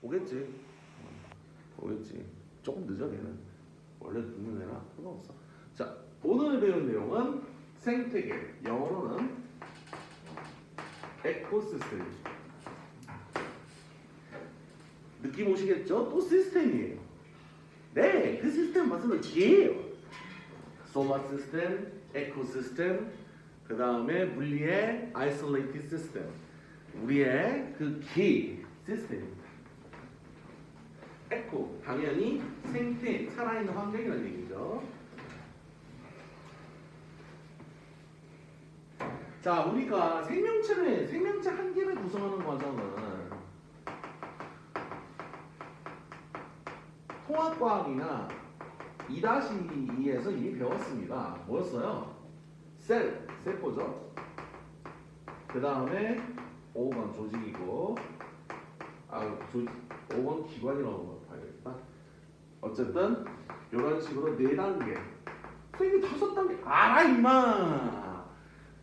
오겠지. 오겠지. 조금 늦어 걔는. 원래 늦는 애라 상관없어. 자, 오늘 배운 내용은 생태계, 영어로는 에코시스템. 느낌 오시겠죠? 또 시스템이에요. 네, 그 시스템 맞으면 G예요. 솔라 시스템, 에코시스템, 그 다음에 물리의 아이솔레이티드 시스템. 우리의 그 G 시스템입니다. 에코, 당연히 생태, 살아있는 환경이라는 얘기죠. 자, 우리가 생명체 한 개를 구성하는 과정은 통합과학이나 2-2에서 이미 배웠습니다. 뭐였어요? 세포죠. 그 다음에 5번 조직이고, 5번 기관이라고 봐야겠다. 어쨌든 이런 식으로 4단계. 선생님 5단계 알아 임마.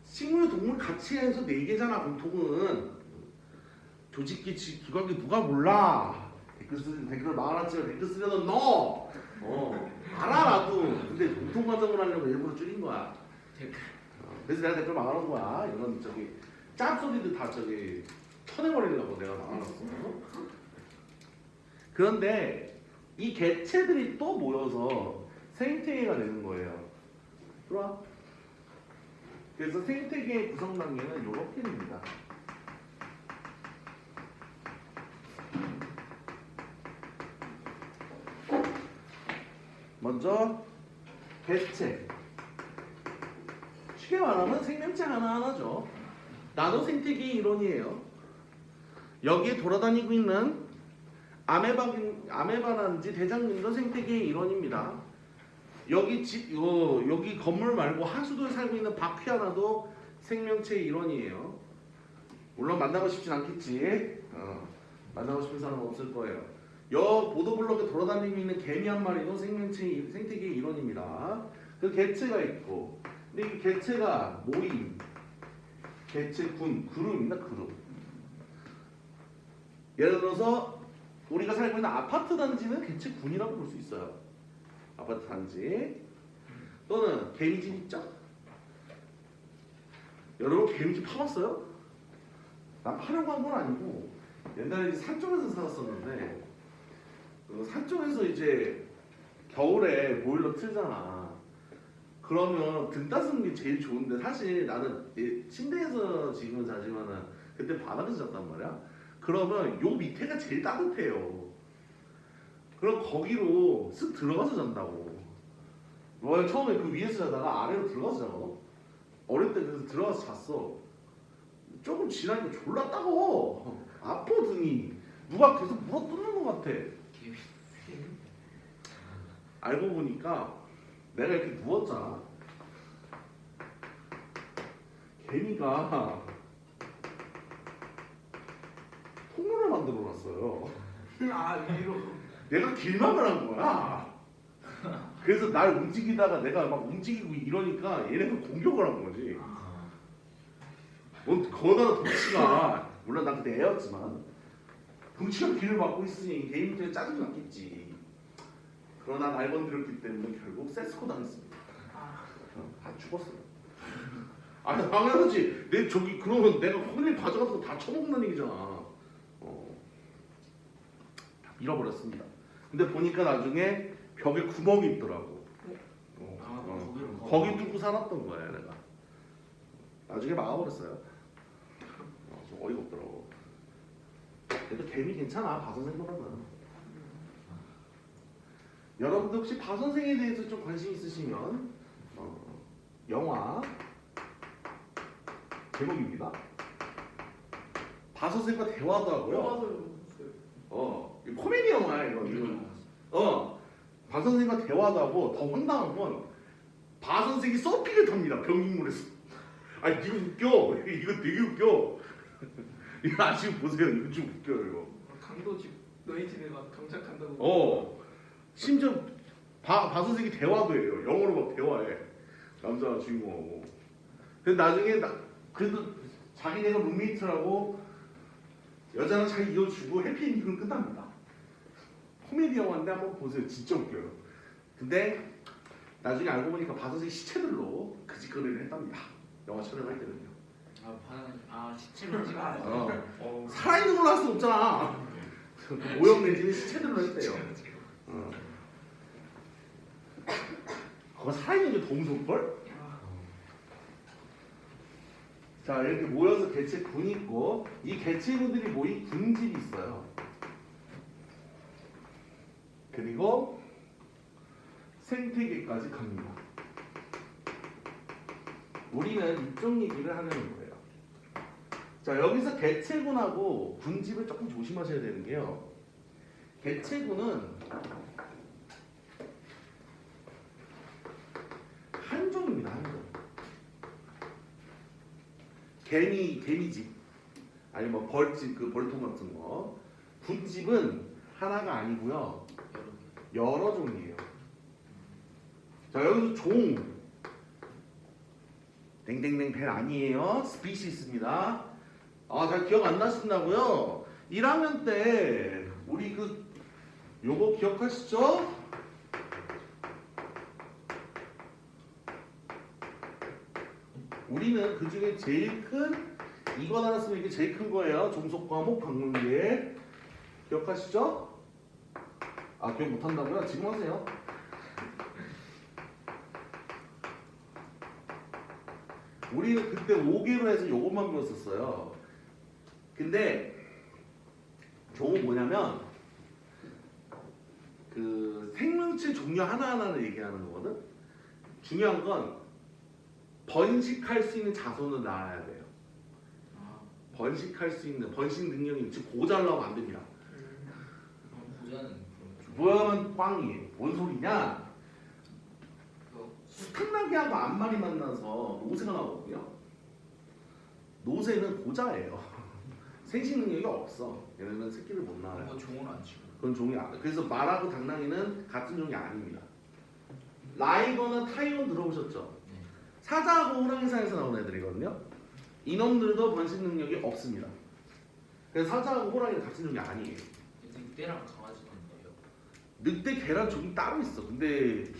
식물, 동물 같이 해서 4개잖아. 공통은 조직기, 기관기 누가 몰라. 댓글 말하지만 댓글 쓰려던 너. 알아 나도. 근데 공통 과정을 하려고 일부러 줄인 거야. 그래서 내가 댓글 말하는 거야. 이런 짭소리들 다 쳐내버리려고 내가 말았어. 그런데 이 개체들이 또 모여서 생태계가 되는 거예요. 들어와. 그래서 생태계의 구성 단계는 이렇게 됩니다. 먼저 개체. 쉽게 말하면 생명체 하나하나죠. 나도 생태계의 일원이에요. 여기에 돌아다니고 있는 아메바라든지 대장균도 생태계의 일원입니다. 여기 건물 말고 하수도에 살고 있는 바퀴 하나도 생명체의 일원이에요. 물론 만나고 싶진 않겠지. 만나고 싶은 사람은 없을 거예요. 보도블록에 돌아다니고 있는 개미 한 마리도 생태계의 일원입니다. 그 개체가 있고, 근데 이 개체가 모임, 개체군, 그룹입니다. 그룹. 예를 들어서 우리가 살고 있는 아파트 단지는 개체군이라고 볼 수 있어요. 아파트 단지 또는 개미집 있죠? 여러분 개미집 파봤어요? 난 파려고 한 건 아니고 옛날에 이제 산 쪽에서 살았었는데 산 쪽에서 이제 겨울에 보일러 틀잖아. 그러면 등 따스는 게 제일 좋은데 사실 나는 침대에서 지금은 자지만은 그때 바닥에서 잤단 말이야. 그러면 요 밑에가 제일 따뜻해요. 그럼 거기로 쓱 들어가서 잔다고. 너 처음에 그 위에서 자다가 아래로 들어가서 자거든. 어릴 때 그래서 들어가서 잤어. 조금 지나니까 졸라 따가워. 아파 등이. 누가 계속 물어 뜯는 것 같아. 알고 보니까 내가 이렇게 누웠잖아. 개미가 통로를 만들어 놨어요. 위로. 내가 길막을 한 거야. 그래서 날 움직이다가 내가 막 움직이고 이러니까 얘네가 공격을 한 거지. 거다가 덩치가, 물론 나 그때 애였지만 덩치가 길을 막고 있으니 개인들이 짜증 났겠지. 그러나 날 건드렸기 때문에 결국 세스코 당했습니다. 다 죽었어요. 아니 당연하지. 그러면 내가 혼일 가져가서 다 처먹는 얘기잖아. 다 밀어버렸습니다. 근데 보니까 나중에 벽에 구멍이 있더라고. 거기 뚫고 살았던 거야 내가. 나중에 막아버렸어요. 좀 어이가 없더라고. 그래도 개미 괜찮아. 바선생보다는. 여러분들 혹시 바선생에 대해서 좀 관심 있으시면 영화 제목입니다. 바선생과 대화도 하고요. 이거 코미디 영화야 이거. 바선생과 대화도 하고 더 황당한 건 바선생이 서핑을 탑니다. 변기물에서. 아니 이거 웃겨. 이거 되게 웃겨. 이거 아시고 보세요. 이거 좀 웃겨요 이거. 강도 집 너희 집에가 경착한다고. 심지어 바선생이 대화도 해요. 영어로 막 대화해. 남자 주인공하고. 근데 나중에 그래도 자기네가 룸메이트라고 여자는 잘 이어주고 해피엔딩은 끝납니다. 코미디 영화인데 한번 보세요. 진짜 웃겨요. 근데 나중에 알고 보니까 바다색 시체들로 그 짓거리를 했답니다. 영화 촬영할 때는요. 시체로 찍어. 살아있는 걸로 할 수 없잖아. 그 모형 내지는 시체들로 했대요. 그거 살아있는 게 더 무서울걸? 자, 이렇게 모여서 개체군이 있고 이 개체군들이 모인 군집이 있어요. 그리고 생태계까지 갑니다. 우리는 이쪽 얘기를 하는 거예요. 자, 여기서 개체군하고 군집을 조금 조심하셔야 되는 게요. 개체군은 한 종입니다. 한 종. 개미집 아니 뭐 벌집 그 벌통 같은 거. 군집은 하나가 아니고요. 여러 종이에요. 자, 여기서 종 땡땡땡 벨 아니에요. 스피시스입니다. 잘 기억 안 나신다고요? 1학년 때 우리 요거 기억하시죠? 우리는 그 중에 제일 큰 이거 나눴으면 이게 제일 큰 거예요. 종속 과목 방문기에 기억하시죠? 기억 못 한다고요? 지금 하세요. 우리는 그때 5개로 해서 요것만 배웠었어요. 근데 종은 뭐냐면 그 생명체 종류 하나하나를 얘기하는 거거든. 중요한 건 번식할 수 있는 자손을 낳아야 돼요. 번식할 수 있는 번식 능력이 즉 고잘나면 안 됩니다. 뭐야면 꽝이에요. 뭔 소리냐? 수탉나기하고 암말이 만나서 노새가 나오거든요. 노새는 고자예요. 생식 능력이 없어. 얘네는 새끼를 못 낳아요. 종은 안 치고. 그건 종이 그래서 말하고 당나귀는 같은 종이 아닙니다. 라이거나 타이건 들어보셨죠? 네. 사자하고 호랑이사에서 나온 애들이거든요. 이놈들도 번식 능력이 없습니다. 그래서 사자하고 호랑이는 같은 종이 아니에요. 늑대랑 강아지는 뭐예요? 늑대, 개란 종이 따로 있어. 근데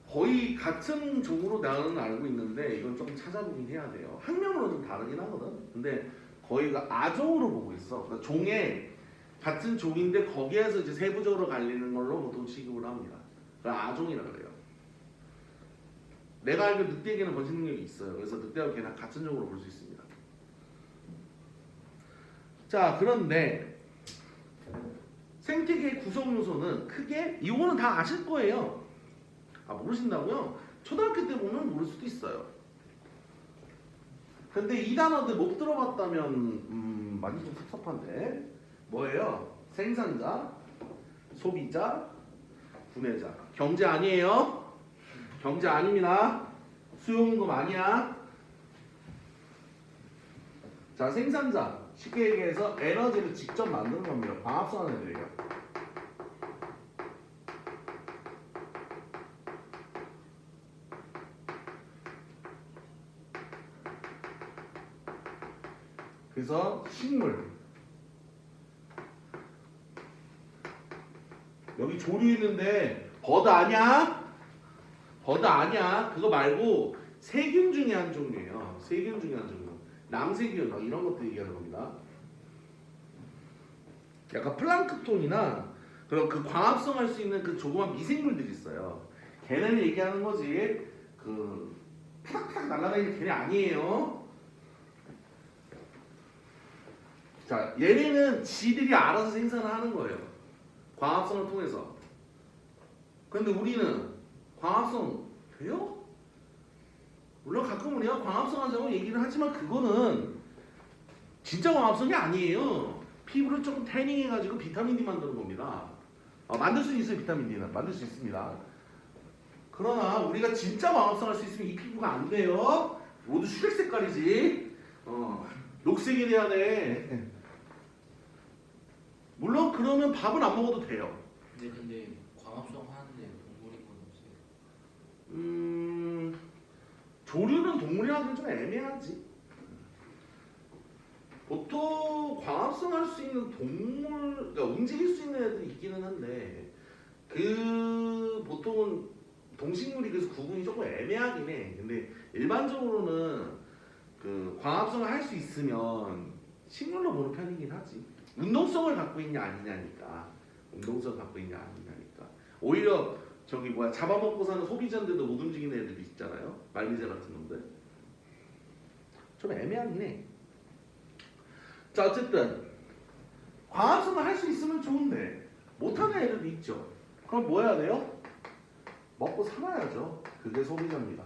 거의 같은 종으로 나는 알고 있는데 이건 조금 찾아보긴 해야 돼요. 학명으로 좀 다르긴 하거든. 근데 거의 아종으로 보고 있어. 그러니까 종에 같은 종인데 거기에서 이제 세부적으로 갈리는 걸로 보통 취급을 합니다. 그러니까 아종이라 그래요. 내가 알기로 늑대에게는 번식 능력이 있어요. 그래서 늑대와 개는 같은 종으로 볼 수 있습니다. 자, 그런데 생태계의 구성 요소는 크게 이거는 다 아실 거예요. 모르신다고요? 초등학교 때 보면 모를 수도 있어요. 근데 이 단어들 못 들어봤다면 많이 좀 섭섭한데 뭐예요? 생산자, 소비자, 구매자. 경제 아니에요? 경제 아닙니다. 수요임금 아니야. 자, 생산자 쉽게 얘기해서 에너지를 직접 만드는 겁니다. 광합성 하는 애들이에요. 그래서 식물 여기 조류 있는데 버드 아니야? 버드 아니야. 그거 말고 세균 중에 한 종류예요. 세균 중에 한 종류. 낭세균 이런 것들 얘기하는 겁니다. 약간 플랑크톤이나 그런 그 광합성 할 수 있는 그 조그만 미생물들이 있어요. 걔네를 얘기하는 거지. 그 푸닥푸닥 날아다니는 걔네 아니에요. 자, 얘네는 지들이 알아서 생산을 하는 거예요. 광합성을 통해서. 근데 우리는 광합성 돼요? 물론 가끔 우리가 광합성 하자고 얘기를 하지만 그거는 진짜 광합성이 아니에요. 피부를 조금 태닝해가지고 비타민 D 만드는 겁니다. 만들 수 있어요. 비타민 D는 만들 수 있습니다. 그러나 우리가 진짜 광합성 할 수 있으면 이 피부가 안 돼요. 모두 슈렉 색깔이지. 녹색이 돼야 돼. 물론 그러면 밥은 안 먹어도 돼요. 근데 광합성 하는데 동물인 건 없어요. 조류는 동물이라기는 좀 애매하지. 보통 광합성할 수 있는 동물, 그러니까 움직일 수 있는 애들이 있기는 한데 그 보통은 동식물이 그래서 구분이 조금 애매하긴 해. 근데 일반적으로는 그 광합성을 할 수 있으면 식물로 보는 편이긴 하지. 운동성을 갖고 있냐 아니냐니까. 운동성을 갖고 있냐 아니냐니까. 오히려 저기 뭐야 잡아먹고 사는 소비자인데도 못 움직이는 애들이 있잖아요. 말미새 같은 놈들. 좀 애매하긴 해. 자 어쨌든 광합성을 할 수 있으면 좋은데 못하는 애들도 있죠. 그럼 뭐 해야 돼요? 먹고 살아야죠. 그게 소비자입니다.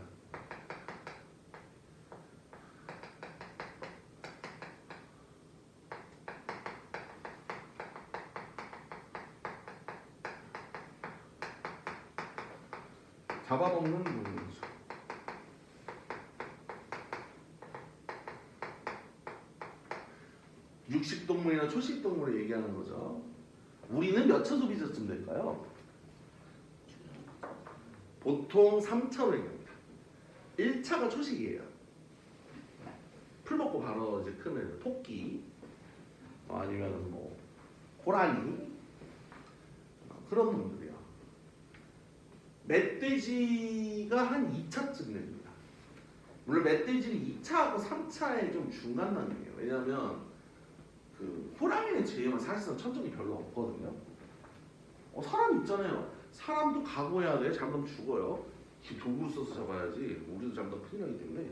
잡아먹는 동물이죠. 육식동물이나 초식동물을 얘기하는 거죠. 우리는 몇 차 소비자쯤 될까요? 보통 3차로 얘기합니다. 1차가 초식이에요. 풀 먹고 바로 이제 크는 토끼, 아니면 뭐 호랑이 그런 놈들이요. 멧돼지가 한 2차쯤 됩니다. 물론 멧돼지는 2차하고 3차의 좀 중간단계예요. 왜냐하면 그 호랑이는 제외만 사실상 천적이 별로 없거든요. 사람 있잖아요. 사람도 각오해야 돼. 잘못하면 죽어요. 도구를 써서 잡아야지. 우리도 잘못하면 큰일 나기 때문에.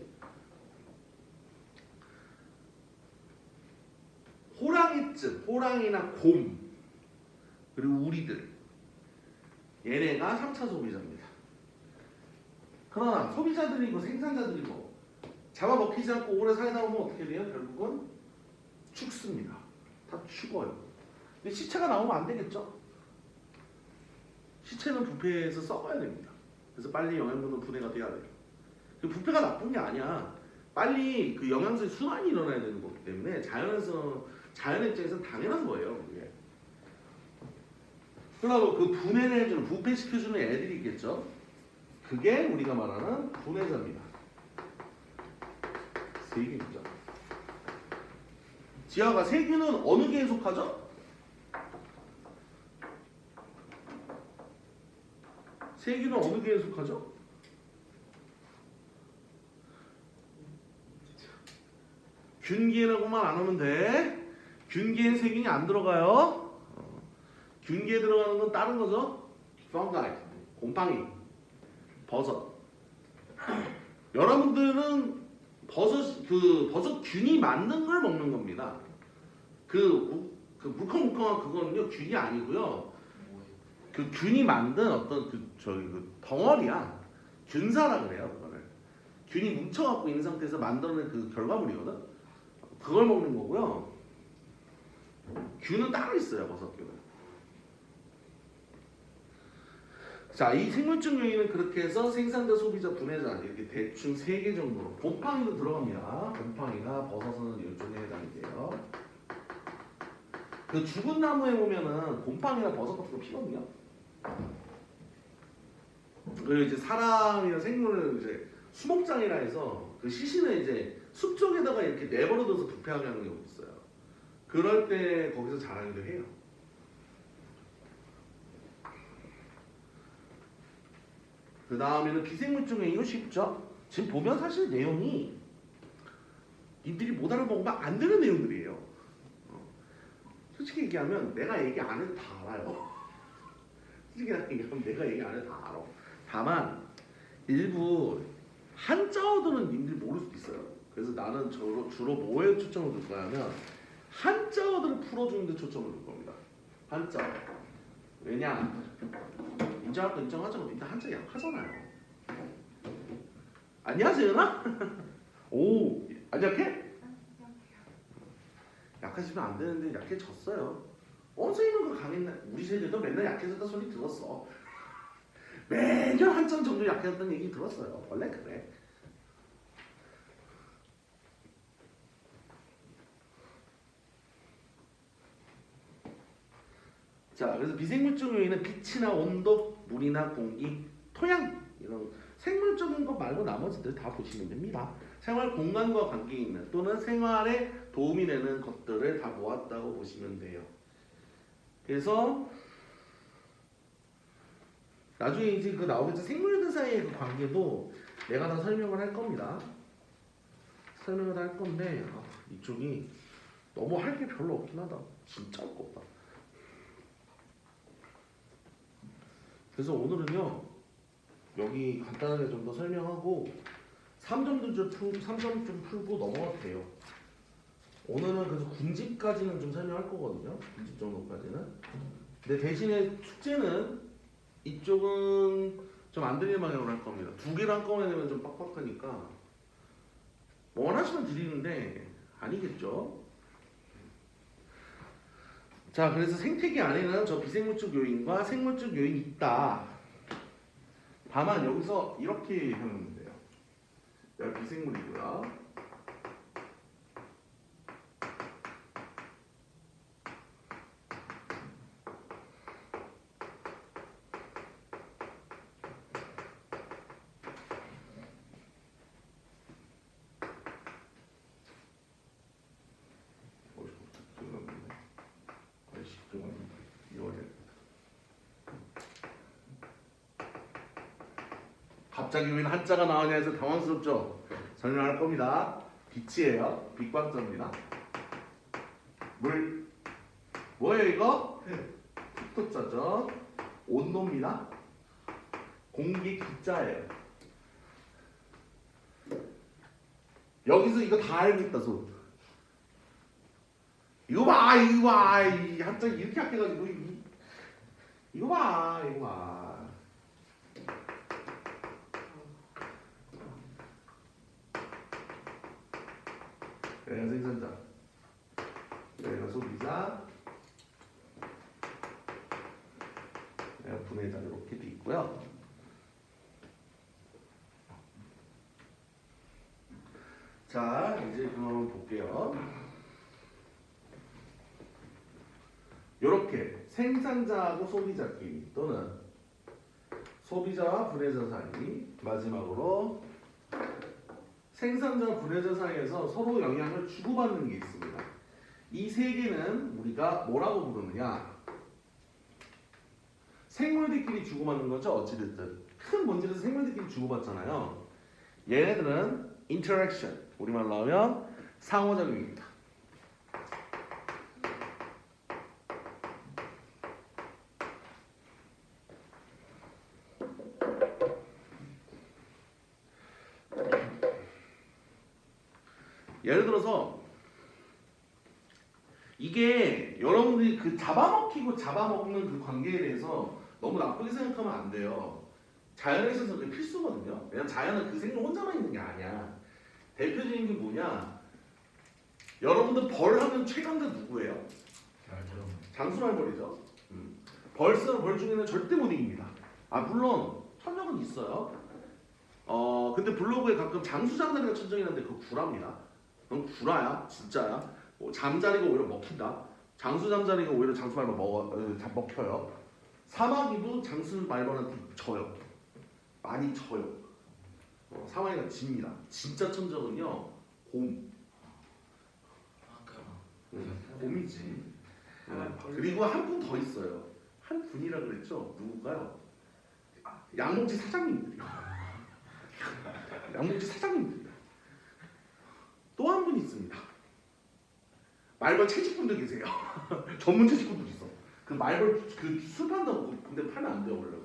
호랑이쯤, 호랑이나 곰, 그리고 우리들 얘네가 3차 소비자입니다. 그러나 소비자들이고 생산자들이고 잡아먹히지 않고 오래 살다 보면 어떻게 돼요? 결국은 죽습니다. 다 죽어요. 근데 시체가 나오면 안 되겠죠? 시체는 부패해서 썩어야 됩니다. 그래서 빨리 영양분은 분해가 돼야 돼요. 그 부패가 나쁜 게 아니야. 빨리 그 영양소의 순환이 일어나야 되는 거기 때문에 자연 입장에서는 당연한 거예요. 그게. 그러나 그 분해를 해주는, 부패시켜주는 애들이 있겠죠? 그게 우리가 말하는 분해자입니다. 세균이죠. 지하가 세균은 어느 개에 속하죠? 세균은 어느 개에 속하죠? 균기라고만 안 하면 돼. 균기엔 세균이 안 들어가요. 균기에 들어가는 건 다른 거죠. fungi, 곰팡이, 버섯. 여러분들은 버섯 균이 만든 걸 먹는 겁니다. 그 물컹물컹한 그거는요 균이 아니고요. 그 균이 만든 어떤 그 덩어리야. 균사라 그래요. 그거를 균이 뭉쳐갖고 있는 상태에서 만들어낸 그 결과물이거든. 그걸 먹는 거고요. 균은 따로 있어요. 버섯균은. 자, 이 생물적 요인은 그렇게 해서 생산자, 소비자, 분해자 이렇게 대충 3개 정도로. 곰팡이도 들어갑니다. 곰팡이가 버섯은 이쪽에 해당돼요. 그 죽은 나무에 보면은 곰팡이나 버섯 같은 거 피거든요. 그리고 이제 사람이나 생물을 이제 수목장이라 해서 그 시신을 이제 숲 쪽에다가 이렇게 내버려둬서 부패하게 하는 경우가 있어요. 그럴 때 거기서 자라기도 해요. 그 다음에는 비생물적 요인. 이거 쉽죠? 지금 보면 사실 내용이 님들이 못 알아먹으면 안 되는 내용들이에요. 솔직히 얘기하면 내가 얘기 안 해도 다 알아요. 솔직히 얘기하면 내가 얘기 안 해도 다 알아. 다만 일부 한자어들은 님들이 모를 수도 있어요. 그래서 나는 주로 뭐에 초점을 둘 거냐면 한자어들을 풀어주는 데 초점을 둘 겁니다. 한자어. 왜냐? 인정할 거 인정하자고 일단 한자 약하잖아요. 아니야 재은아? 오, 안 약해? 약하시면 안 되는데 약해졌어요. 선생님은 그 강했나? 우리 세대도 맨날 약해졌다 소리 들었어. 매년 한참 정도 약해졌다는 얘기 들었어요. 원래 그래. 자, 그래서 비생물적 요인은 빛이나 온도, 물이나 공기, 토양 이런 생물적인 것 말고 나머지들 다 보시면 됩니다. 생활 공간과 관계 있는 또는 생활에 도움이 되는 것들을 다 모았다고 보시면 돼요. 그래서 나중에 이제 그 나오겠죠. 생물들 사이의 그 관계도 내가 다 설명을 할 겁니다. 설명을 할 건데 이쪽이 너무 할 게 별로 없긴 하다. 진짜 할 거 없다. 그래서 오늘은요 여기 간단하게 좀 더 설명하고 3점도 좀 3점 좀 풀고 넘어가도 돼요. 오늘은 그래서 군집까지는 좀 설명할 거거든요. 군집 정도까지는. 근데 대신에 숙제는 이쪽은 좀 안 들리는 방향으로 할 겁니다. 두 개를 한꺼번에 내면 좀 빡빡하니까 원하시면 드리는데 아니겠죠. 자, 그래서 생태계 안에는 저 비생물적 요인과 생물적 요인이 있다. 다만 여기서 이렇게 하면 돼요. 여기 비생물이고요. 갑자기 왜 한자가 나오냐 해서 당황스럽죠? 설명할 겁니다. 빛이에요. 빛광자입니다. 물 뭐예요 이거? 툭툭자죠. 온도입니다. 공기 기자예요. 여기서 이거 다 알고 있다 손. 이거 봐, 이거 봐, 이 한자 이렇게 합해가지고 이거 봐, 이거 봐. 여기가 생산자, 여기가 소비자, 여기가 분해자 이렇게 돼 있고요. 자, 이제 그럼 볼게요. 이렇게 생산자하고 소비자끼리 또는 소비자와 분해자 사이, 마지막으로 생산자 분해자 사이에서 서로 영향을 주고받는 게 있습니다. 이 세 개는 우리가 뭐라고 부르느냐? 생물들끼리 주고받는 거죠. 어찌됐든 큰 본질에서 생물들끼리 주고받잖아요. 얘네들은 interaction, 우리말로 하면 상호작용입니다. 예를 들어서 이게 여러분들이 그 잡아먹히고 잡아먹는 그 관계에 대해서 너무 나쁘게 생각하면 안 돼요. 자연에 있어서 그게 필수거든요. 왜냐면 자연은 그 생물 혼자만 있는 게 아니야. 대표적인 게 뭐냐? 여러분들 벌 하면 최강자 누구예요? 장수말벌이죠. 벌 중에는 절대 못 이깁니다. 물론 천적은 있어요. 근데 블로그에 가끔 장수잠자리가 천적이라는데 그거 구라입니다. 그건 구라야, 진짜야. 잠자리가 오히려 먹힌다. 장수잠자리가 오히려 장수말벌 먹혀요. 사마귀도 장수말벌한테 져요. 많이 져요. 사마귀가 집니다. 진짜 천적은요, 곰. 곰이지. 그리고 한 분 더 있어요. 한 분이라 그랬죠. 누굴까요? 양봉지 사장님들이요. 양봉지 사장님들. 또 한 분 있습니다. 말벌 채집꾼들 계세요. 전문 채집꾼들 있어. 그 말벌 그 술 판다고 근데 팔면 안 돼요 원래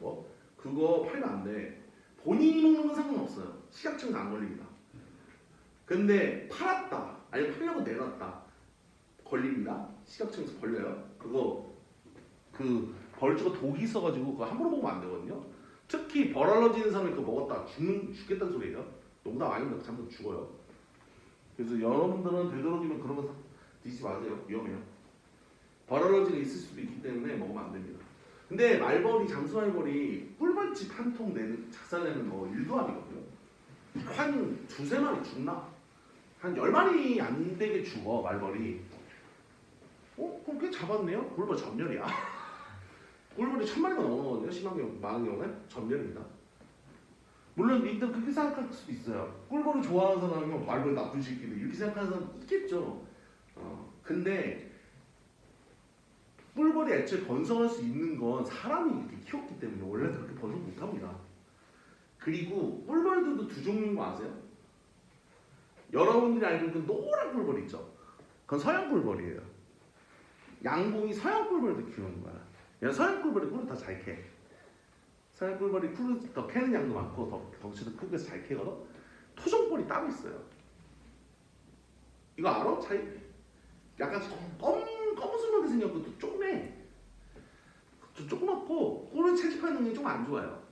그거 팔면 안 돼. 본인이 먹는 건 상관없어요. 식약청에서 안 걸립니다. 근데 팔았다 아니면 팔려고 내놨다 걸립니다. 식약청에서 걸려요. 그거 그 벌주가 독이 있어가지고 그거 함부로 먹으면 안 되거든요. 특히 벌 알러지 있는 사람이 그거 먹었다 죽겠다는 소리예요. 농담 아닙니다. 잠깐 죽어요. 그래서 여러분들은 되도록이면 그런 거 드시지 마세요. 위험해요. 벌 알러지가 있을 수도 있기 때문에 먹으면 안 됩니다. 근데 말벌이 장수말벌이 꿀벌집 한 통 내는 작살내는 거 일도 아니거든요. 한 두세 마리 죽나? 한 10마리 안 되게 죽어 말벌이. 그럼 꽤 잡았네요? 꿀벌 전멸이야. 꿀벌이 1000마리가 넘어가거든요. 심한 경우, 많은 경우에 전멸입니다. 물론 님들 그렇게 생각할 수도 있어요. 꿀벌을 좋아하는 사람이면 말벌 나쁜 새끼들 이렇게 생각하는 사람 있겠죠. 근데 꿀벌이 애초에 번성할 수 있는 건 사람이 이렇게 키웠기 때문에 원래 그렇게 번성 못합니다. 그리고 꿀벌들도 두 종류인 거 아세요? 여러분들이 알고 있는 노란 꿀벌 있죠? 그건 서양 꿀벌이에요. 양봉이 서양 꿀벌도 키우는 거야. 얘는 서양 꿀벌이 꿀을 더 잘 캐. 서양 꿀벌이 꿀을 더 캐는 양도 많고 덩치도 크고 해서 잘 캐거든. 토종벌이 따로 있어요. 이거 알아? 차이? 약간 검은색하게 생겼고 또 조그매. 좀 조그맣고 꿀을 채집하는 능력이 좀 안 좋아요.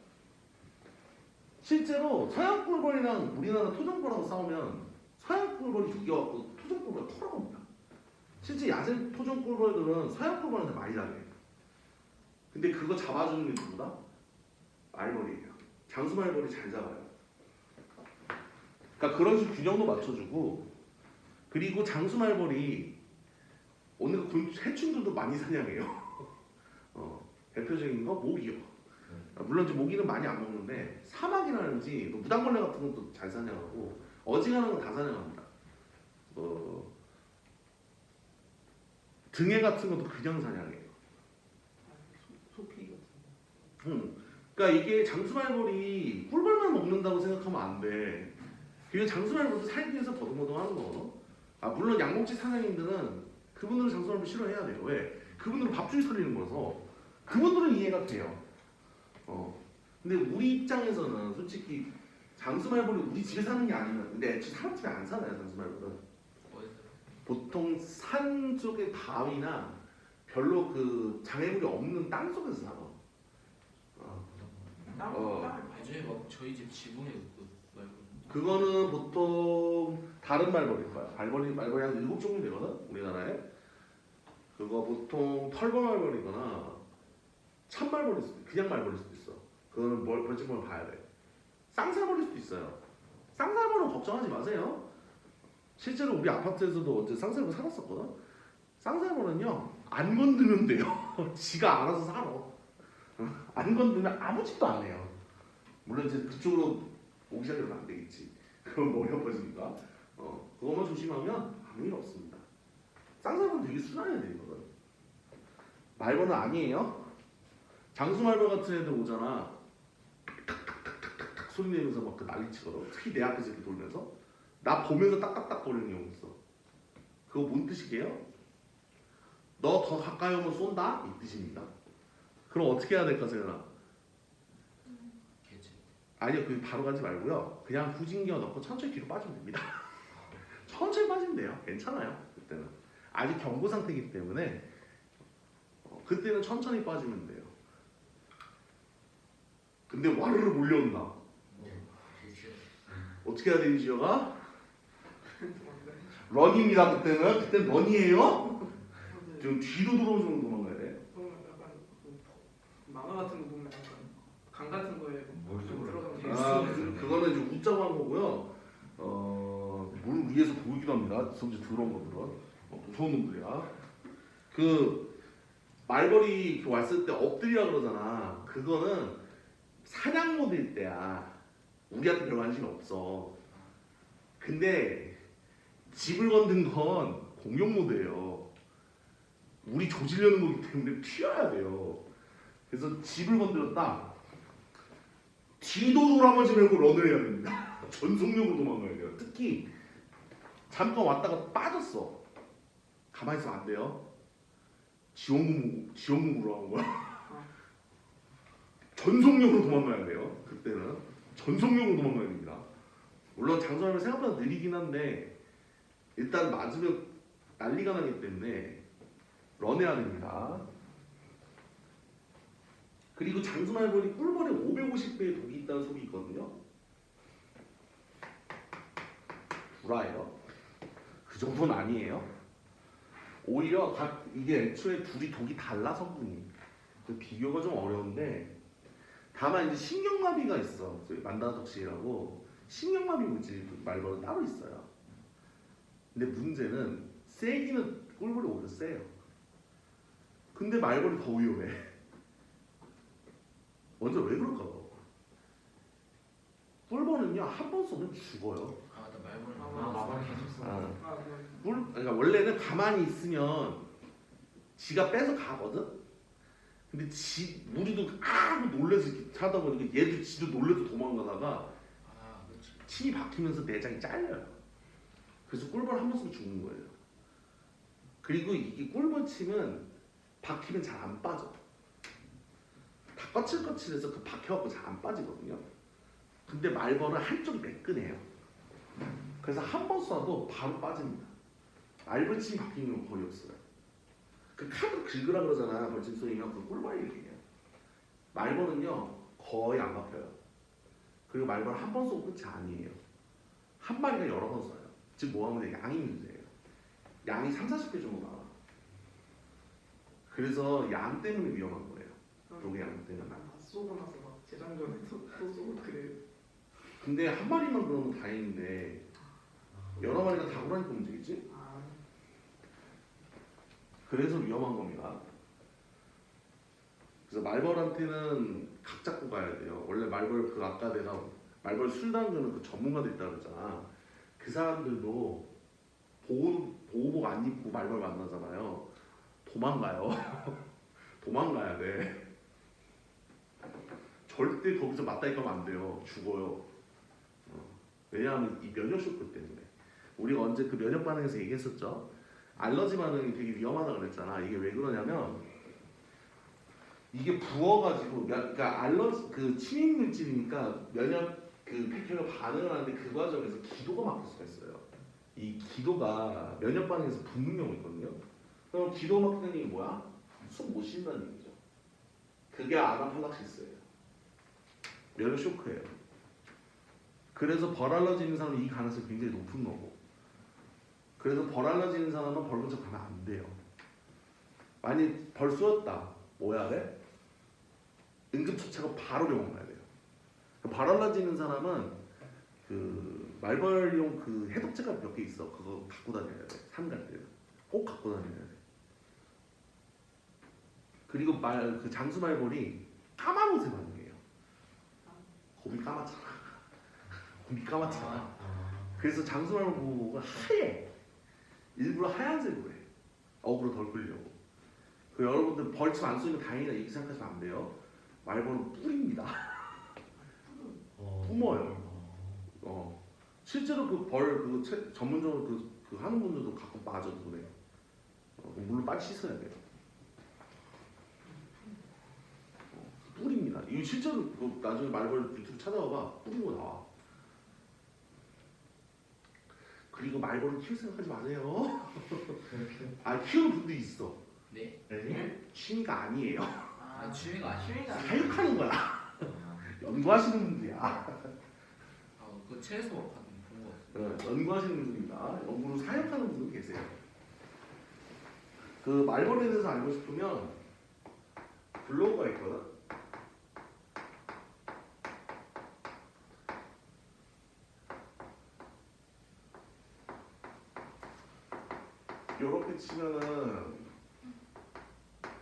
실제로 서양 꿀벌이랑 우리나라 토종벌하고 싸우면 서양 꿀벌이 이겨갖고 토종 꿀벌이 털어갑니다. 실제 야생 토종 꿀벌들은 서양 꿀벌한테 많이 당해요. 근데 그거 잡아주는 게 누구다? 말벌이에요. 장수 말벌이 잘 잡아요. 그러니까 그런 식으로 균형도 맞춰주고, 그리고 장수 말벌이 오늘 해충들도 많이 사냥해요. 대표적인 거 모기요. 물론 이제 모기는 많이 안 먹는데 사막이라든지 무당벌레 같은 것도 잘 사냥하고 어지간한 건 다 사냥합니다. 등에 같은 것도 그냥 사냥해요. 소피 같은 그러니까 이게 장수말벌이 꿀벌만 먹는다고 생각하면 안 돼. 그게 장수말벌도 살기 위해서 더듬더듬하는 거거든. 물론 양봉지 사냥인들은 그분들은 장수말벌 싫어해야 돼요. 왜? 그분들은 밥줄이 살리는 거라서 그분들은 이해가 돼요. 근데 우리 입장에서는 솔직히 장수말벌이 우리 집에 사는 게 아니면, 근데 애초에 사람 집에 안 살아요. 장수말벌은 보통 산 쪽의 바위나 별로 그 장애물이 없는 땅 속에서 살아. 예전에 막 저희 집 지붕에 그 말고 그거는 보통 다른 말벌일 거야. 말벌이 한 7종류 되거든 우리나라에. 그거 보통 털벌 말벌이거나 참말벌일 수도 있어. 그냥 말벌일 수도 있어. 그거는 벌집을 봐야 돼. 쌍살벌일 수도 있어요. 쌍살벌은 걱정하지 마세요. 실제로 우리 아파트에서도 어제 쌍살벌 살았었거든. 쌍살벌은요 안 건드면 돼요. 지가 알아서 살아. 안 건드면 아무 짓도 안 해요. 물론 이제 그쪽으로 오기 시작하면 안 되겠지. 그건 머리 아파지니까. 그것만 조심하면 아무 일 없습니다. 쌍살벌은 되게 순한 애들이거든. 말벌은 아니에요. 장수말벌 같은 애들 오잖아. 탁탁탁탁탁 소리 내면서 막 그 난리치거든. 특히 내 앞에서 이렇게 돌면서 나 보면서 딱딱딱 거리는 경우 있어. 그거 뭔 뜻이게요? 너 더 가까이 오면 쏜다? 이 뜻입니다. 그럼 어떻게 해야 될까 세연아? 개체. 아니요, 그 바로 가지 말고요. 그냥 후진기어 넣고 천천히 뒤로 빠지면 됩니다. 천천히 빠지면 돼요. 괜찮아요. 그때는 아직 경고 상태이기 때문에 그때는 천천히 빠지면 돼요. 근데 와르르 몰려온다. 어떻게 해야 되니 지어가? 런입니다. 그때는 런이에요. 지금 뒤로 들어오는 도망가야 돼. 약간 그 만화 같은 거 보면 약간 강 같은 거에 물속으로 들어가면 그거는 이제 웃자고 한 거고요. 물 위에서 보이기도 합니다. 성질 더러운 것들은 무서운 놈들이야. 그 말벌이 이렇게 왔을 때 엎드리라 그러잖아. 그거는 사냥 모드일 때야. 우리한테 별 관심이 없어. 근데 집을 건든 건 공격 모드예요. 우리 조지려는 거기 때문에 튀어야 돼요. 그래서 집을 건드렸다. 뒤도 돌아보지 말고 런을 해야 됩니다. 전속력으로 도망가야 돼요. 특히 잠깐 왔다가 빠졌어. 가만히 있으면 안 돼요. 지원금으로 한 거야. 전속력으로 도망가야 돼요. 그때는 전속력으로 도망가야 됩니다. 물론 장수하면 생각보다 느리긴 한데 일단 맞으면 난리가 나기 때문에 런해야 됩니다. 그리고 장수말벌이 꿀벌에 550배의 독이 있다는 소리 있거든요. 불화예요. 그 정도는 아니에요. 오히려 이게 애초에 둘이 독이 달라 성분이. 비교가 좀 어려운데 다만 이제 신경마비가 있어. 만다독실이라고 신경마비 물질 말벌은 따로 있어요. 근데 문제는 세기는 꿀벌이 오히려 세요. 근데 말벌이 더 위험해. 먼저 왜 그럴까 봐. 꿀벌은요 한 번 쏘면 죽어요. 아, 나 말벌. 아, 말벌 맞아. 계속 써. 아. 그건 그러니까 원래는 가만히 있으면 지가 뺏어 가거든. 근데 우리도 아무 놀래서 이렇게 하다 보니까 얘도 지도 놀래서 도망가다가 아, 그렇지. 침이 박히면서 내장이 잘려요. 그래서 꿀벌 한 번 쓰면 죽는 거예요. 그리고 이게 꿀벌 침은 박히면 잘 안 빠져. 다 거칠거칠해서 그 박혀갖고 잘 안 빠지거든요. 근데 말벌은 한쪽이 매끈해요. 그래서 한 번 쏴도 바로 빠집니다. 말벌 침이 박히는 건 거의 없어요. 그 카드 긁으라 그러잖아. 벌침 쏘이면 그 꿀벌 얘기예요. 말벌은요 거의 안 박혀요. 그리고 말벌 한 번 쏘고 끝이 아니에요. 한 마리가 여러 번 쏴요. 즉 뭐하면 돼? 양이 문제예요. 양이 3, 40개 정도 나와. 그래서 양 때문에 위험한 거예요. 요게 양 때문에. 다 쏘고 나서 막 재장전에 또 쏘고 그래. 근데 한 마리만 그러면 다행인데 여러 마리가 다 그러니까 움직이지? 아, 그래서 위험한 겁니다. 그래서 말벌한테는 각 잡고 가야 돼요. 원래 말벌 그 아까 내가 말벌 술 담그는 그 전문가들 있다 그랬잖아. 그 사람들도 보호복 안 입고 말벌 만나잖아요. 도망가요. 도망가야 돼. 절대 거기서 맞다이 가면 안 돼요. 죽어요. 왜냐하면 이 면역 쇼크 때문에. 우리가 언제 그 면역 반응에서 얘기했었죠. 알러지 반응이 되게 위험하다 그랬잖아. 이게 왜 그러냐면 이게 부어가지고 그러니까 알러지 그 침입 물질이니까 면역 그 백혈가 반응을 하는데 그 과정에서 기도가 막힐 수가 있어요. 이 기도가 면역 반응에서 붓는 경우 있거든요. 그럼 기도 막히는 얘기 뭐야? 숨 못 쉰다는 얘기죠. 그게 아나필락시스예요. 면역 쇼크예요. 그래서 벌 알러지 있는 사람은 이 가능성이 굉장히 높은 거고. 그래서 벌 알러지 있는 사람은 벌 근처 가면 안 돼요. 만약 벌 쏘였다. 뭐 해야 돼? 응급처치하고 바로 병원 가야 돼요. 벌 알러지 있는 사람은 그 말벌용 그 해독제가 몇 개 있어. 그거 갖고 다녀야 돼. 산 갈 때는 꼭 갖고 다녀야 돼. 그리고 그 장수 말벌이 까만 옷에 반응해요. 곰이 까맣잖아. 곰이 까맣잖아. 그래서 장수 말벌 보호가 하얘. 일부러 하얀색으로 해. 어그로 덜 끌려고. 그 여러분들 벌침 안 쏘면 다행이다 이렇게 생각하시면 안 돼요. 말벌은 뿔입니다. 뿜어요. 실제로 그 벌 그 전문적으로 그 하는 분들도 가끔 빠져도 그래요. 물로 빨리 씻어야 돼요. 뿔입니다. 이거 실제로 그 나중에 말벌 유튜브 찾아봐봐. 뿔인 거 나와. 그리고 말벌을 키울 생각하지 마세요. 아 키우는 분도 있어. 네? 취미가 아니에요. 아, 취미가 아니야. 취미가 아니야. 사육하는 거야. 연구하시는 분들이야. 아, 그 채소 본거 같아. 연구하시는 분들입니다. 연구로 사육하는 분도 계세요. 그 말벌에 대해서 알고 싶으면 블로그가 있거든. 요렇게 치면은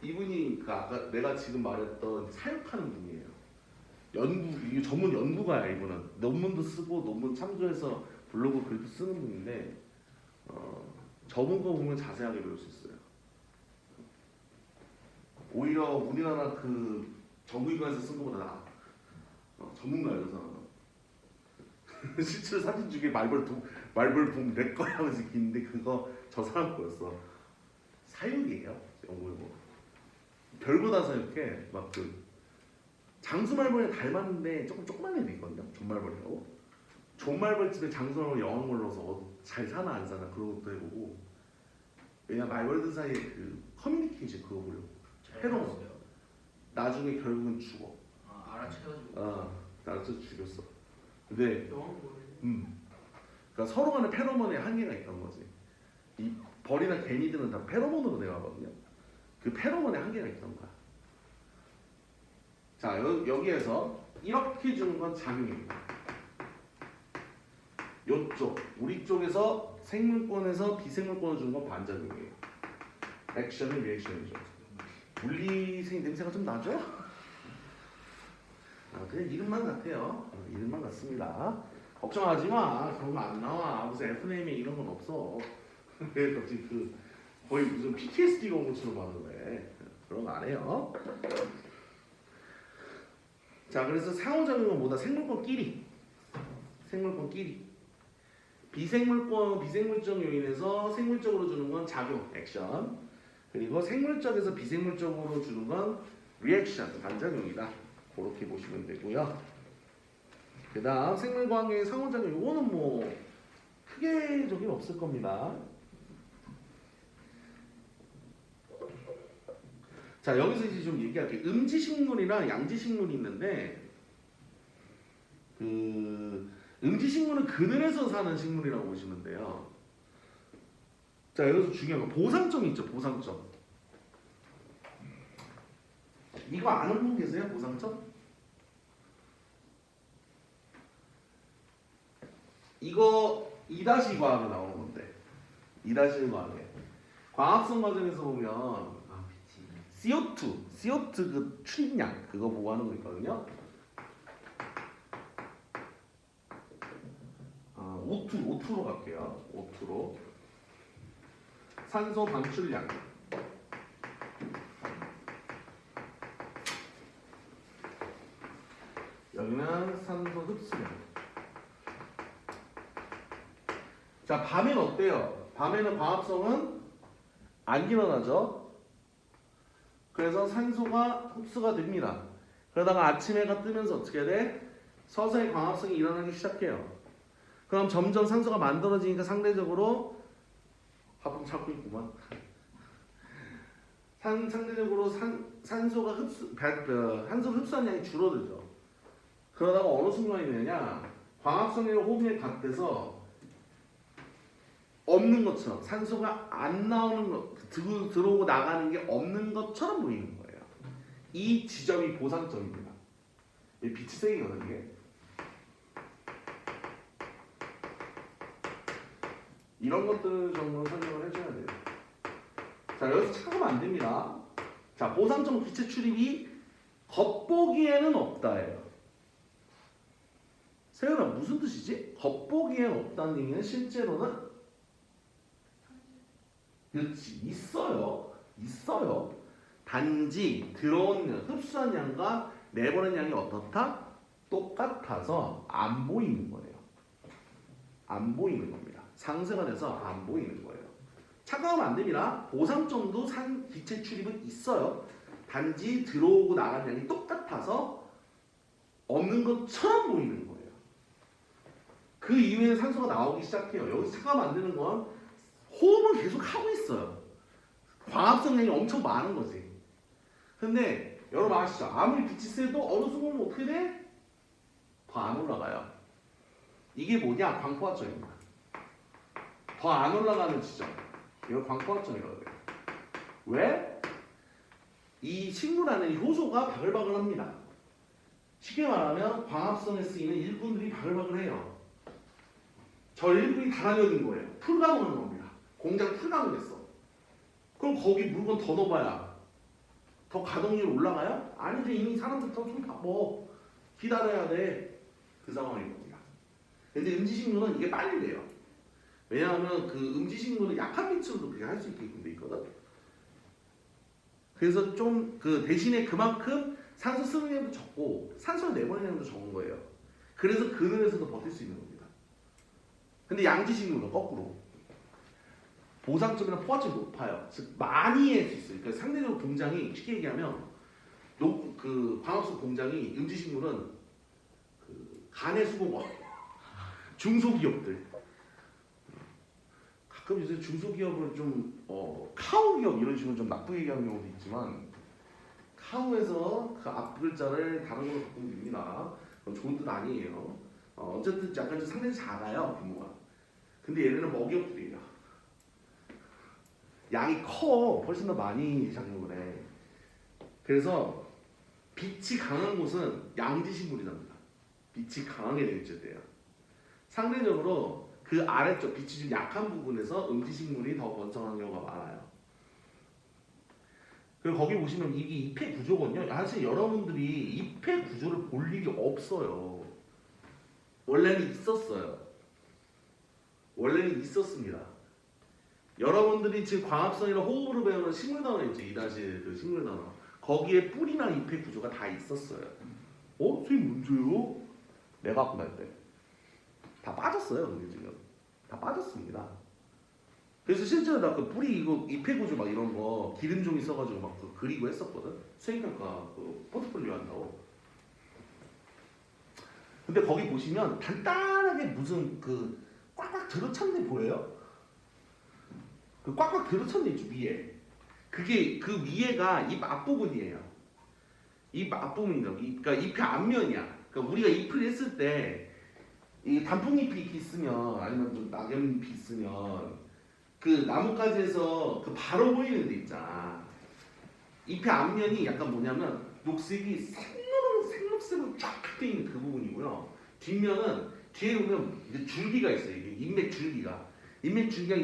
이분이 그 아까 내가 지금 말했던 사육하는 분이에요. 이게 전문 연구가야 이분은. 논문도 쓰고 논문 참조해서 블로그 글도 쓰는 분인데 저분 거 보면 자세하게 배울 수 있어요. 오히려 우리나라 그 정부기관에서 쓴 것보다 나아. 전문가예요, 그 사람은. 실제로 사진 중에 말벌 보면 내 거야 하면서 있는데 그거 저 사람 거였어. 사육이에요, 연구용. 별거 다 사육해. 막 그 장수말벌에 닮았는데 조그만 애도 있거든요. 존말벌이라고. 존말벌집에 장수말벌 여왕벌 넣어서 잘 사나 안 사나 그런 것도 해보고. 왜냐 말벌들 사이에 그 커뮤니케이션 그거 보려고. 페로몬. 나중에 결국은 죽어. 아, 알아채가지고. 나한테 죽였어. 근데 여왕 뭐래? 그러니까 서로 간에 페로몬에 한계가 있던 거지. 이 벌이나 개미들은 다 페로몬으로 내려가거든요. 그 페로몬에 한계가 있던 거야. 자 여기에서 이렇게 주는 건 작용입니다. 요쪽 우리 쪽에서 생물권에서 비생물권을 주는 건 반작용이에요. 액션은 리액션이죠. 물리생 냄새가 좀 나죠? 그냥 이름만 같아요. 이름만 같습니다. 걱정하지 마. 그런 거 안 나와. 무슨 FNM에 이런 건 없어. 왜 갑자기 그 거의 무슨 PTSD가 온 것처럼 하는 거래. 그런 거 안 해요. 자, 그래서 상호작용은 뭐다? 생물권끼리. 생물권끼리. 비생물적 요인에서 생물적으로 주는 건 작용, 액션. 그리고 생물적에서 비생물적으로 주는 건 리액션, 반작용이다. 그렇게 보시면 되고요. 그 다음 생물과학의 상호작용, 이거는 뭐 크게 적이 없을 겁니다. 자, 여기서 이제 좀 얘기할게요. 음지식물이랑 양지식물이 있는데 그 음지식물은 그늘에서 사는 식물이라고 보시면 돼요. 자, 여기서 중요한 거 보상점이 있죠. 보상점. 이거 아는 분 계세요? 보상점? 이거 2-1 과학에 나오는 건데 2-1 과학에 과학성 과정에서 보면 아 미치. CO2 그 출입량 그거 보고 하는 거 있거든요. O2로 갈게요. O2로 산소 방출량. 여기는 산소 흡수량. 자, 밤에는 어때요? 밤에는 광합성은 안 일어나죠. 그래서 산소가 흡수가 됩니다. 그러다가 아침 해가 뜨면서 어떻게 돼? 서서히 광합성이 일어나기 시작해요. 그럼 점점 산소가 만들어지니까 상대적으로 화분 찾고 있구만. 상대적으로 산소가 산소 흡수한 양이 줄어들죠. 그러다가 어느 순간이 되냐? 광합성이랑 호흡이 같아서 없는 것처럼 산소가 안 나오는 것, 들어오고 나가는 게 없는 것처럼 보이는 거예요. 이 지점이 보상점입니다. 이 빛이 세이거든요. 이게. 이런 것들 정도 설명을 해줘야 돼요. 자, 여기서 착각하면 안 됩니다. 자, 보상점 기체 출입이 겉보기에는 없다예요. 세연아, 무슨 뜻이지? 겉보기에는 없다는 얘기는 실제로는 그렇지, 있어요. 단지 들어온 양, 흡수한 양과 내보낸 양이 어떻다? 똑같아서 안 보이는 거예요. 안 보이는 겁니다. 상쇄가 돼서 안 보이는 거예요. 착각하면 안 됩니다. 보상점도 기체 출입은 있어요. 단지 들어오고 나간 양이 똑같아서 없는 것처럼 보이는 거예요. 그 이후에 산소가 나오기 시작해요. 여기서 착각하면 안 되는 건 호흡은 계속 하고 있어요. 광합성량이 엄청 많은 거지. 근데 여러분 아시죠? 아무리 빛이 세도 어느 순간 어떻게 돼? 더 안 올라가요. 이게 뭐냐? 광포화점입니다. 더 안 올라가는 지점. 이걸 광포화점이라고 해요. 왜? 이 식물 안에 효소가 바글바글합니다. 쉽게 말하면 광합성에 쓰이는 일꾼들이 바글바글해요. 저 일꾼이 달아내는 거예요. 풀가공하는 겁니다. 공장 풀가공했어. 그럼 거기 물건 더 넣어봐야 더 가동률 올라가요? 아니죠. 이미 사람들 더 좀 바빠. 기다려야 돼. 그 상황인 겁니다. 근데 음지식물은 이게 빨리 돼요. 왜냐하면 그 음지식물은 약한 빛으로도 그렇게 할 수 있게끔 돼 있거든. 그래서 좀 그 대신에 그만큼 산소 쓰는 양도 적고 산소를 내보내는 양도 적은 거예요. 그래서 그늘에서도 버틸 수 있는 겁니다. 근데 양지식물은 거꾸로 보상점이나 포화점이 높아요. 즉 많이 할 수 있어요. 그러니까 상대적으로 공장이 쉽게 얘기하면 그 광합성 공장이 음지식물은 그 간의 수공업 중소기업들 가끔 요새 중소기업을 좀 카우기업 이런 식으로 좀 나쁘게 얘기하는 경우도 있지만 카우에서 그 앞글자를 다른 걸로 바꾸면 됩니다. 그건 좋은 뜻 아니에요. 어쨌든 약간 좀 상당히 작아요 규모가. 근데 얘네는 먹이업들이에요. 양이 커. 훨씬 더 많이 작용을 해. 그래서 빛이 강한 곳은 양지식물이 납니다. 빛이 강하게 되어져야 상대적으로 그 아래쪽 빛이 좀 약한 부분에서 음지식물이 더 번성하는 경우가 많아요. 그리고 거기 보시면 이게 잎의 구조거든요. 사실 여러분들이 잎의 구조를 볼 일이 없어요. 원래는 있었어요. 원래는 있었습니다. 여러분들이 지금 광합성이나 호흡으로 배우는 식물 단어 있지, 2- 그 식물 단어. 거기에 뿌리나 잎의 구조가 다 있었어요. 선생님 문제요? 내가 갖고 날 때. 다 빠졌어요, 근데 지금. 다 빠졌습니다. 그래서 실제로 나 그 뿌리 이거 잎의 구조 막 이런 거 기름 좀 있어가지고 막 그리고 했었거든. 수행평가 그 포트폴리오 한다고. 근데 거기 보시면 간단하게 무슨 그 꽉꽉 들어찬 데 보여요? 그 꽉꽉 들어찬 데 있죠, 위에. 그게 그 위에가 잎 앞부분이에요. 잎 앞부분이죠. 그러니까 잎의 앞면이야. 그러니까 우리가 잎을 했을 때 이 단풍잎이 이렇게 있으면 아니면 좀 낙엽잎이 있으면 그 나뭇가지에서 그 바로 보이는 데 있잖아. 잎의 앞면이 약간 뭐냐면 녹색이 생록색으로 쫙 돼 있는 그 부분이고요. 뒷면은 뒤에 보면 이제 줄기가 있어요. 이게 인맥 줄기가. 인맥 줄기가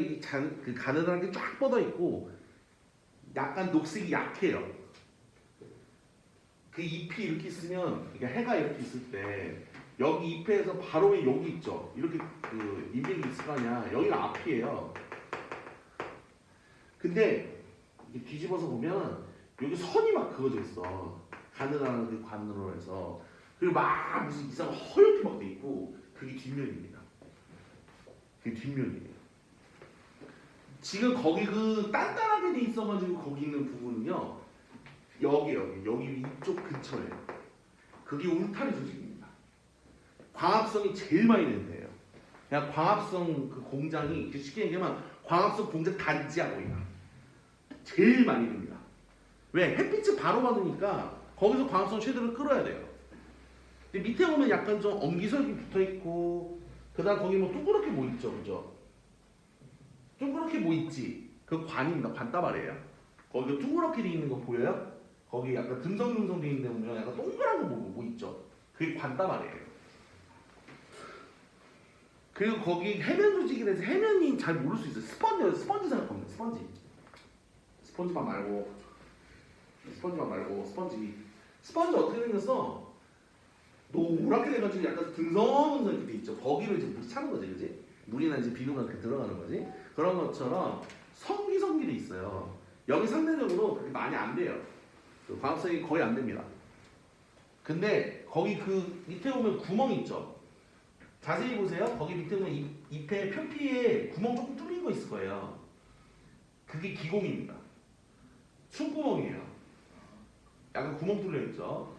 그 가느다랗게 쫙 뻗어 있고 약간 녹색이 약해요. 그 잎이 이렇게 있으면 그러니까 해가 이렇게 있을 때 여기 잎에서 바로 왜 여기 있죠. 이렇게 그 인맥이 있을 거 아니야. 여기가 앞이에요. 근데 이게 뒤집어서 보면 여기 선이 막 그어져 있어. 가느다란 그 관으로 해서. 그리고 막 무슨 이상한 허옇게 막 돼 있고 그게 뒷면입니다. 그게 뒷면이에요. 지금 거기 그 단단하게 돼 있어가지고 거기 있는 부분은요. 여기 이쪽 근처에요. 그게 울타리 조직입니다. 광합성이 제일 많이 된대요. 그냥 광합성 그 공장이 쉽게 얘기하면 광합성 공장 단지야 거기가. 제일 많이 됩니다. 왜? 햇빛을 바로 받으니까 거기서 광합성 최대로 끌어야 돼요. 근데 밑에 보면 약간 좀 엄기설이 붙어 있고 그다음 거기 뭐 둥그렇게 뭐 있죠, 그죠? 둥그렇게 뭐 있지? 그 관입니다. 관다발이에요. 거기 둥그렇게 돼 있는 거 보여요? 거기 약간 듬성듬성 돼 있는 데 보면 약간 동그란 거 뭐 있죠? 그게 관다발이에요. 그리고 거기 해면 조직이라서 해면이 잘 모를 수 있어요. 스펀지 생각하면 돼. 스펀지만 말고 스펀지 어떻게 생겼어? 노랗게 돼가지고 약간 듬성듬성 이렇게 돼 있죠. 거기를 이제 물이 차는 거지, 그지? 물이나 이제 비누가 이렇게 들어가는 거지. 그런 것처럼 성기성기돼 있어요. 여기 상대적으로 그렇게 많이 안 돼요. 그 광합성이 거의 안 됩니다. 근데 거기 그 밑에 보면 구멍 있죠. 자세히 보세요. 거기 밑에 보면 잎의 표피에 구멍 조금 뚫린 거 있을 거예요. 그게 기공입니다. 숨구멍이에요. 약간 구멍 뚫려 있죠.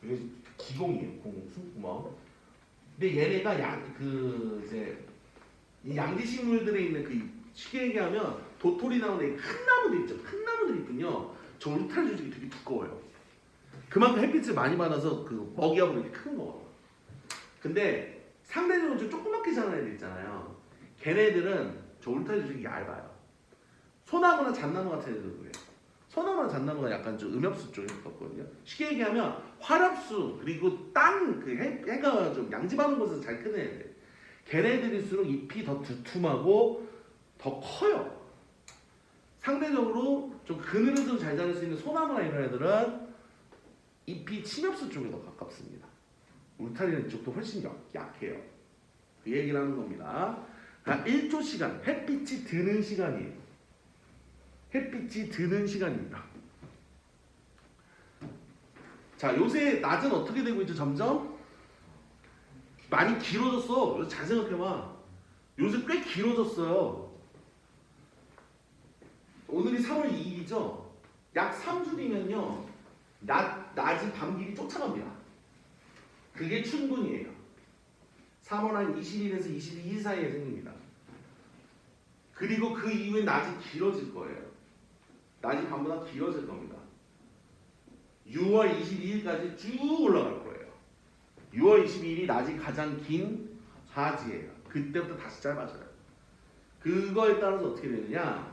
그게 기공이에요. 숨구멍. 근데 얘네가 이제 이 양지식물들에 있는 그 쉽게 얘기하면 도토리 나오는 큰 나무들 있죠. 큰 나무들 있군요. 저 울타리 조직이 되게 두꺼워요. 그만큼 햇빛을 많이 받아서 그 먹이하고 이렇게 큰 거. 근데 상대적으로 좀 조그맣게 자란 애들 있잖아요. 걔네들은 저 울타리 조직이 얇아요. 소나무나 잣나무 같은 애들도 그래요. 소나무나 잣나무가 약간 좀 음엽수 쪽에 가깝거든요. 쉽게 얘기하면 화렵수 그리고 땅 그 해가 좀 양지받은 곳에서 잘 크는 애들. 걔네들일수록 잎이 더 두툼하고 더 커요. 상대적으로 좀 그늘에서 잘 자랄 수 있는 소나무나 이런 애들은 잎이 침엽수 쪽에 더 가깝습니다. 울타리는 이쪽도 훨씬 약해요. 그 얘기를 하는 겁니다. 1조 시간, 햇빛이 드는 시간이에요. 햇빛이 드는 시간입니다. 자, 요새 낮은 어떻게 되고 있죠? 점점 많이 길어졌어. 잘 생각해봐. 요새 꽤 길어졌어요. 오늘이 3월 2일이죠. 약 3주 뒤면요. 낮이 밤 길이 쫓아갑니다. 그게 춘분이에요. 3월 한 20일에서 22일 사이에 생깁니다. 그리고 그 이후에 낮이 길어질 거예요. 낮이 밤보다 길어질 겁니다. 6월 22일까지 쭉 올라갈 거예요. 6월 22일이 낮이 가장 긴 하지예요. 그때부터 다시 짧아져요. 그거에 따라서 어떻게 되느냐?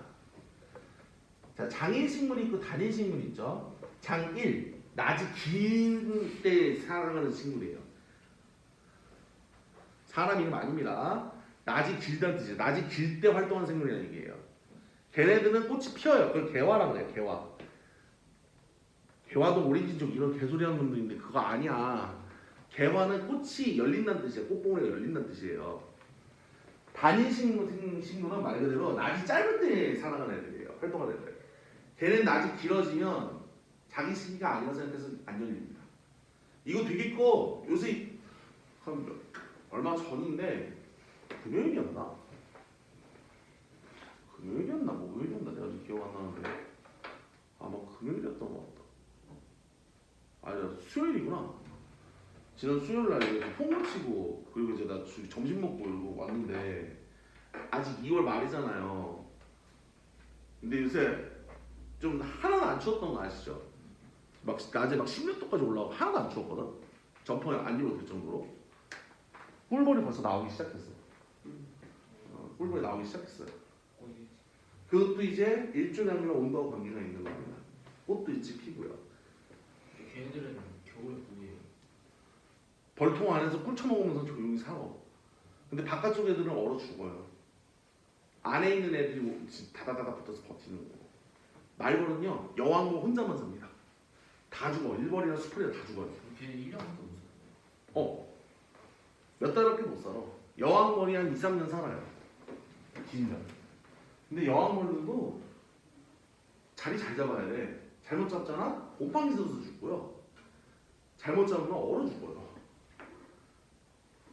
자, 장일식물 있고 단일식물 있죠. 장1 낮이 긴 때 살아가는 식물이에요. 사람 이름 아닙니다. 낮이 길다는 뜻이에요. 낮이 길 때 활동하는 생물이라는 얘기예요. 걔네들은 꽃이 피어요. 그걸 개화라고 해요. 개화. 개화도 오리진 쪽 이런 개소리 하는 놈들인데 그거 아니야. 개화는 꽃이 열린다는 뜻이에요. 꽃봉오리가 열린다는 뜻이에요. 단위식물은 말 그대로 낮이 짧을 때 살아가는 애들이에요. 활동하는 애들. 걔는 낮이 길어지면 자기 시기가 아니라 생각해서 안 열립니다. 이거 되게 커. 요새 한 얼마 전인데 금요일이었나? 금요일이었나 목요일이었나 내가 지금 기억 안 나는데 아마 금요일이었던 것 같다. 아니 수요일이구나. 지난 수요일 날 이제 폰을 치고 그리고 이제 나 점심 먹고 이러고 왔는데 아직 2월 말이잖아요. 근데 요새 좀 하나도 안 추웠던 거 아시죠? 막 낮에 막 16도까지 올라가고 하나도 안 추웠거든. 점퍼 안 입어도 될 정도로. 꿀벌이 벌써 나오기 시작했어. 꿀벌이 나오기 시작했어요. 그것도 이제 일조량이랑 온도와 관계가 있는 겁니다. 꽃도 있지 피고요. 걔네들은 겨울에 뭐예요? 벌통 안에서 꿀 처먹으면서 조용히 살아. 근데 바깥쪽 애들은 얼어 죽어요. 안에 있는 애들이 다다다다 붙어서 버티는 거고. 말벌은요 여왕벌 혼자만 삽니다. 다 죽어. 일벌이나 수풀이나 다 죽어요. 걔네 1년밖에 못 살아. 몇 달밖에 못 살아. 여왕벌이 한 2, 3년 살아요. 길면. 근데 여왕벌들도 자리 잘 잡아야 돼. 잘못 잡잖아? 곰팡이 져서 죽고요. 잘못 잡으면 얼어 죽어요.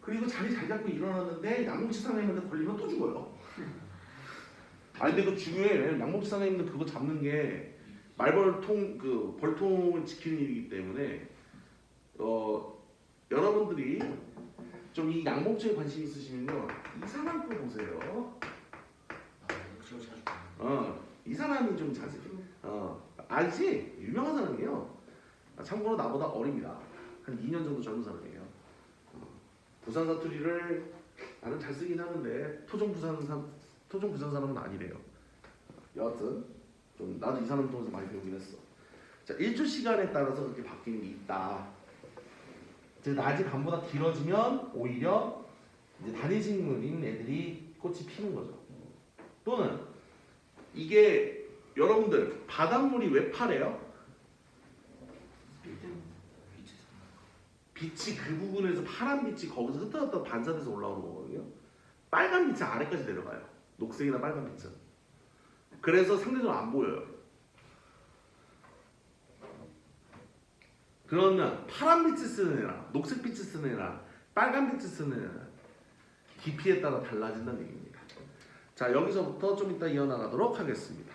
그리고 자리 잘 잡고 일어났는데 양복치사장님한테 걸리면 또 죽어요. 아니 근데 그거 중요해. 왜냐면 양복치사장님들 그거 잡는 게 말벌통 그 벌통을 지키는 일이기 때문에 여러분들이 좀 이 양복지에 관심 있으시면요 이 사람 거 보세요. 그거 자주 봐요. 이 사람이 좀 자세히 알지? 유명한 사람이에요. 참고로 나보다 어립니다. 한 2년 정도 젊은 사람이에요. 부산 사투리를 나는 잘 쓰긴 하는데 토종 부산 사람은 아니래요. 여하튼 좀 나도 이 사람 통해서 많이 배우긴 했어. 자, 일조 시간에 따라서 그렇게 바뀌는 게 있다. 즉 낮이 밤보다 길어지면 오히려 이제 단위식물인 애들이 꽃이 피는 거죠. 또는 이게 여러분들 바닷물이 왜 파래요? 빛이 그 부분에서 파란 빛이 거기서 흩어졌다 반사돼서 올라오는 거거든요. 빨간 빛이 아래까지 내려가요. 녹색이나 빨간 빛은. 그래서 상대적으로 안 보여요. 그러면 파란 빛을 쓰는 애랑 녹색 빛을 쓰는 애랑 빨간 빛을 쓰는 애는 깊이에 따라 달라진다는 얘기입니다. 자, 여기서부터 좀 이따 이어나가도록 하겠습니다.